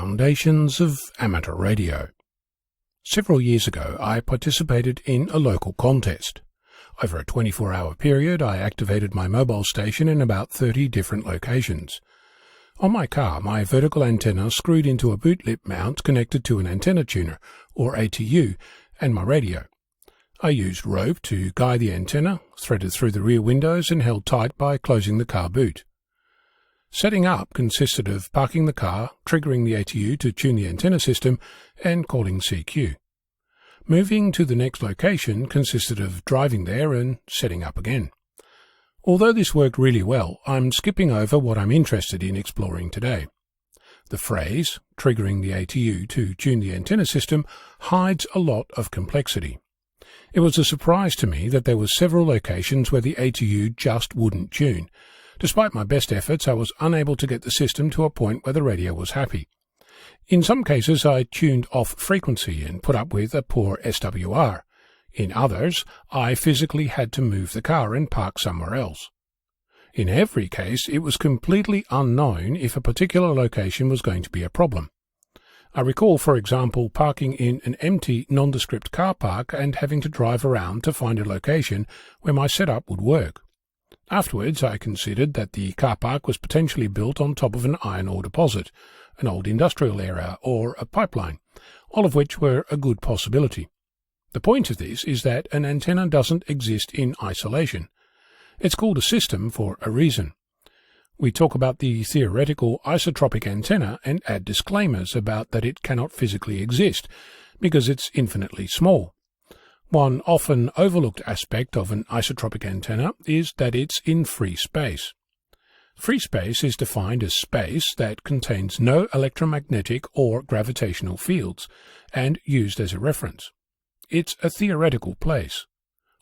Foundations of Amateur Radio. Several years ago, I participated in a local contest. Over a 24-hour period, I activated my mobile station in about 30 different locations. On my car, my vertical antenna screwed into a boot lip mount connected to an antenna tuner, or ATU, and my radio. I used rope to guide the antenna, threaded through the rear windows and held tight by closing the car boot. Setting up consisted of parking the car, triggering the ATU to tune the antenna system, and calling CQ. Moving to the next location consisted of driving there and setting up again. Although this worked really well, I'm skipping over what I'm interested in exploring today. The phrase, triggering the ATU to tune the antenna system, hides a lot of complexity. It was a surprise to me that there were several locations where the ATU just wouldn't tune. Despite my best efforts, I was unable to get the system to a point where the radio was happy. In some cases, I tuned off frequency and put up with a poor SWR. In others, I physically had to move the car and park somewhere else. In every case, it was completely unknown if a particular location was going to be a problem. I recall, for example, parking in an empty, nondescript car park and having to drive around to find a location where my setup would work. Afterwards, I considered that the car park was potentially built on top of an iron ore deposit, an old industrial area, or a pipeline, all of which were a good possibility. The point of this is that an antenna doesn't exist in isolation. It's called a system for a reason. We talk about the theoretical isotropic antenna and add disclaimers about that it cannot physically exist, because it's infinitely small. One often overlooked aspect of an isotropic antenna is that it's in free space. Free space is defined as space that contains no electromagnetic or gravitational fields, and used as a reference. It's a theoretical place.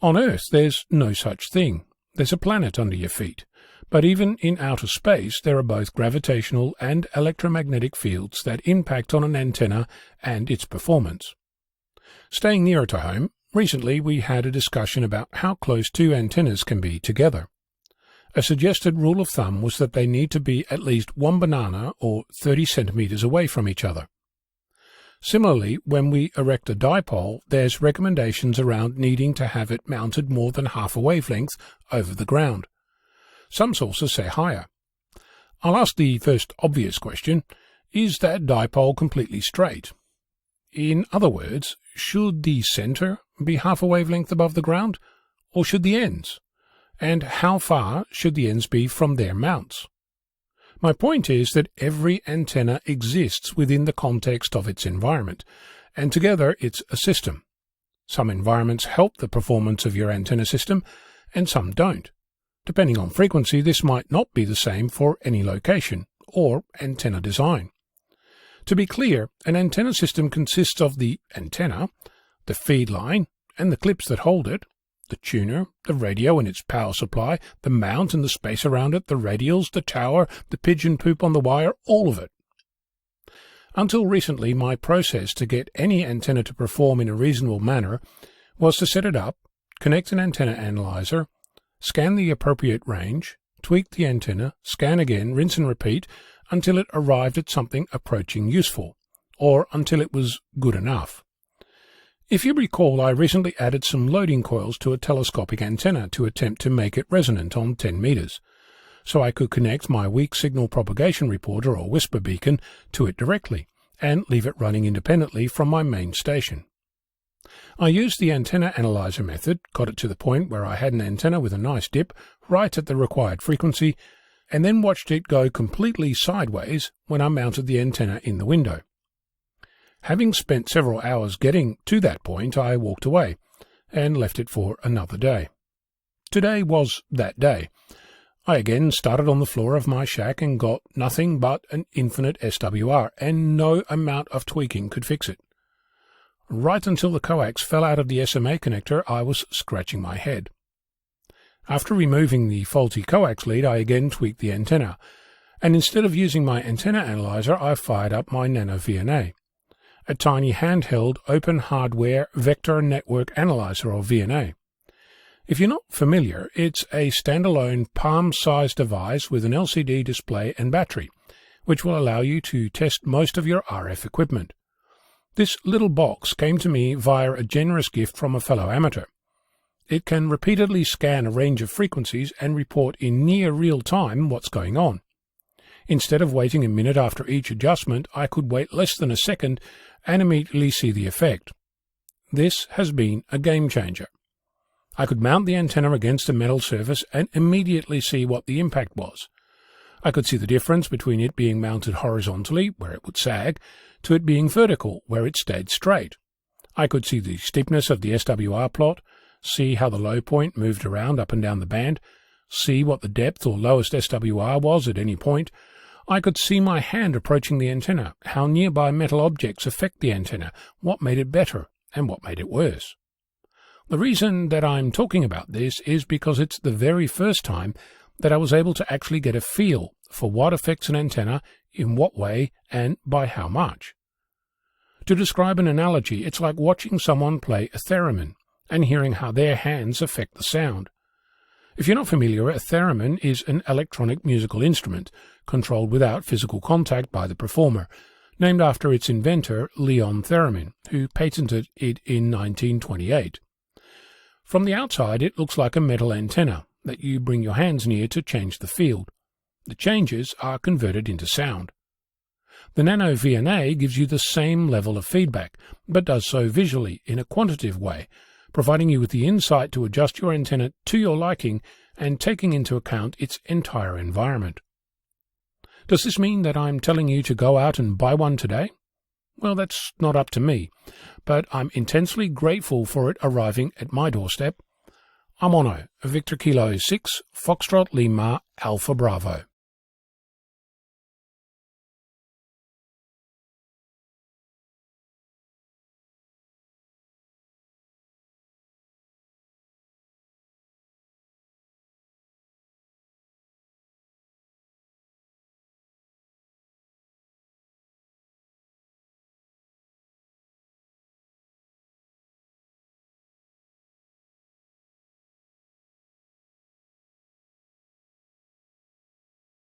On Earth, there's no such thing. There's a planet under your feet. But even in outer space, there are both gravitational and electromagnetic fields that impact on an antenna and its performance. Staying nearer to home, recently we had a discussion about how close two antennas can be together. A suggested rule of thumb was that they need to be at least one banana or 30 centimeters away from each other. Similarly, when we erect a dipole, there's recommendations around needing to have it mounted more than half a wavelength over the ground. Some sources say higher. I'll ask the first obvious question, is that dipole completely straight? In other words, should the center be half a wavelength above the ground, or should the ends? And how far should the ends be from their mounts? My point is that every antenna exists within the context of its environment, and together it's a system. Some environments help the performance of your antenna system, and some don't. Depending on frequency, this might not be the same for any location or antenna design. To be clear, an antenna system consists of the antenna, the feed line, and the clips that hold it, the tuner, the radio and its power supply, the mount and the space around it, the radials, the tower, the pigeon poop on the wire, all of it. Until recently, my process to get any antenna to perform in a reasonable manner was to set it up, connect an antenna analyzer, scan the appropriate range, tweak the antenna, scan again, rinse and repeat until it arrived at something approaching useful, or until it was good enough. If you recall, I recently added some loading coils to a telescopic antenna to attempt to make it resonant on 10 meters, so I could connect my weak signal propagation reporter or whisper beacon to it directly, and leave it running independently from my main station. I used the antenna analyzer method, got it to the point where I had an antenna with a nice dip right at the required frequency, and then watched it go completely sideways when I mounted the antenna in the window. Having spent several hours getting to that point, I walked away and left it for another day. Today was that day. I again started on the floor of my shack and got nothing but an infinite SWR, and no amount of tweaking could fix it. Right until the coax fell out of the SMA connector, I was scratching my head. After removing the faulty coax lead, I again tweaked the antenna, and instead of using my antenna analyzer, I fired up my Nano VNA, a tiny handheld open hardware vector network analyzer, or VNA. If you're not familiar, it's a standalone palm-sized device with an LCD display and battery, which will allow you to test most of your RF equipment. This little box came to me via a generous gift from a fellow amateur. It can repeatedly scan a range of frequencies and report in near real time what's going on. Instead of waiting a minute after each adjustment, I could wait less than a second and immediately see the effect. This has been a game changer. I could mount the antenna against a metal surface and immediately see what the impact was. I could see the difference between it being mounted horizontally, where it would sag, to it being vertical, where it stayed straight. I could see the steepness of the SWR plot, see how the low point moved around up and down the band, see what the depth or lowest SWR was at any point. I could see my hand approaching the antenna, how nearby metal objects affect the antenna, what made it better, and what made it worse. The reason that I'm talking about this is because it's the very first time that I was able to actually get a feel for what affects an antenna, in what way, and by how much. To describe an analogy, it's like watching someone play a theremin and hearing how their hands affect the sound. If you're not familiar, a theremin is an electronic musical instrument controlled without physical contact by the performer, named after its inventor, Leon Theremin, who patented it in 1928. From the outside, it looks like a metal antenna that you bring your hands near to change the field. The changes are converted into sound. The Nano VNA gives you the same level of feedback, but does so visually in a quantitative way, providing you with the insight to adjust your antenna to your liking and taking into account its entire environment. Does this mean that I'm telling you to go out and buy one today? Well, that's not up to me, but I'm intensely grateful for it arriving at my doorstep. I'm Ono, Victor Kilo 6, Foxtrot Lima, Alpha Bravo.